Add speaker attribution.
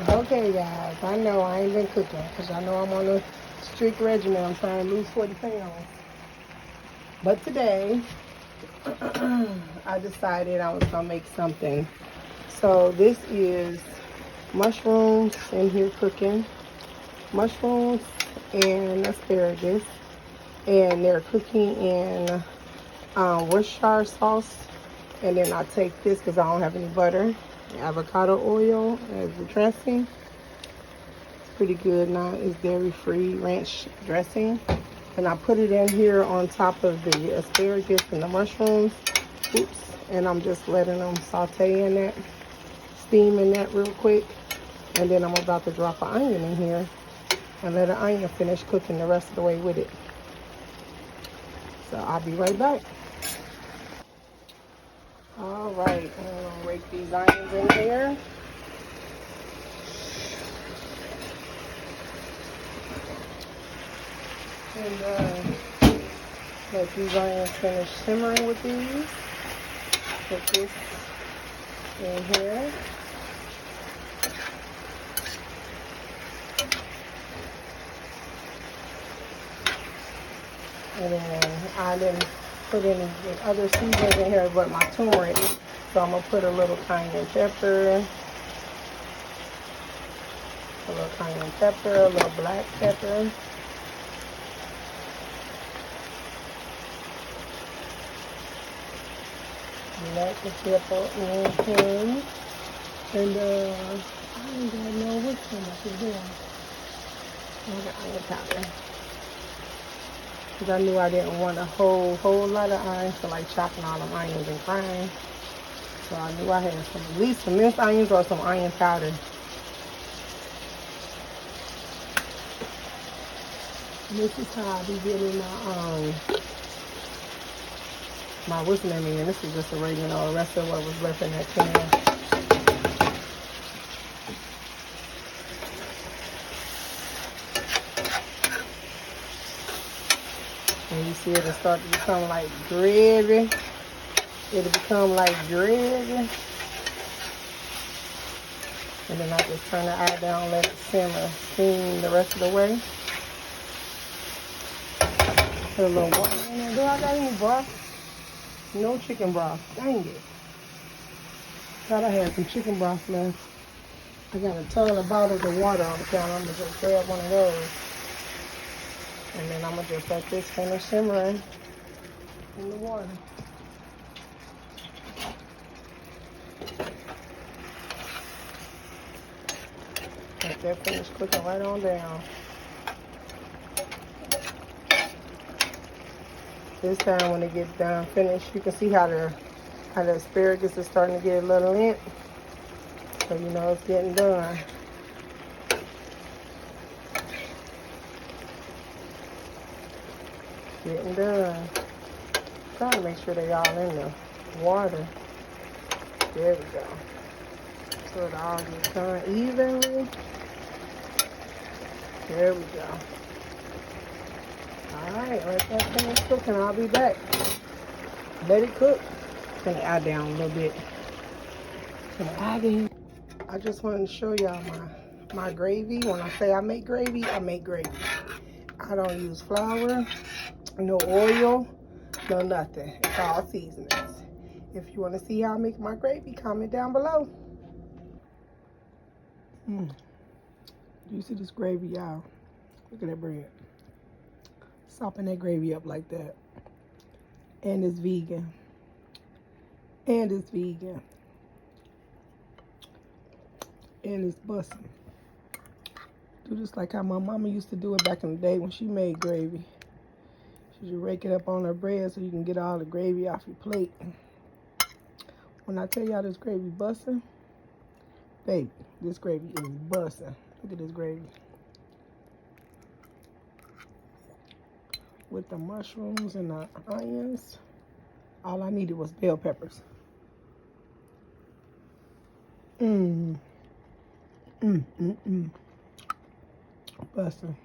Speaker 1: Okay, guys, I know I ain't been cooking because I know I'm on a strict regimen. I'm trying to lose 40 pounds. But today, I decided I was going to make something. So this is mushrooms in here cooking. Mushrooms and asparagus. And they're cooking in Worcestershire sauce. And then I take this because I don't have any butter. Avocado oil as the dressing. It's pretty good now. It's dairy-free ranch dressing. And I put it in here on top of the asparagus and the mushrooms. Oops. And I'm just letting them saute in that, steam in that real quick. And then I'm about to drop an onion in here and let the onion finish cooking the rest of the way with it. So I'll be right back. All right, I'm gonna rake these onions in here. And let these onions finish simmering with these. Put this in here. And then I didn't put any other seasonings in here but my turmeric. So I'm going to put a little cayenne pepper, a little black pepper. Black pepper and I don't even know which one is here. Onion powder. Because I knew I didn't want a whole lot of onions, so like chopping all them onions and frying. So I knew I had at least some minced onions or some onion powder. This is how I be getting my what's the name again? This is just oregano. The rest of what was left in that can. And you see it'll start to become like gravy. It'll become like gravy. And then I just turn the eye down, let it simmer, steam the rest of the way. Put a little water in there. Do I got any broth? No chicken broth. Dang it. Thought I had some chicken broth left. I got a ton of bottles of water on the counter. I'm going to just grab one of those. And then I'm going to just let this finish simmering in the water. Let that finish cooking right on down. This time when it gets done finished, you can see how the asparagus is starting to get a little lint. So you know it's getting done. Getting done. Trying to make sure they all in the water. There we go. So it all gets done evenly. There we go. Alright, let that finish cooking. I'll be back. Let it cook. Turn the eye down a little bit. Turn the eye down. I just wanted to show y'all my gravy. When I say I make gravy, I make gravy. I don't use flour, no oil, no nothing. It's all seasonings. If you want to see how I make my gravy, comment down below. You see this gravy, y'all? Look at that bread. Sopping that gravy up like that. And it's vegan. And it's vegan. And it's busting. Do this like how my mama used to do it back in the day when she made gravy. She would rake it up on her bread so you can get all the gravy off your plate. When I tell y'all this gravy busting, baby, this gravy is busting. Look at this gravy. With the mushrooms and the onions, all I needed was bell peppers. Busting.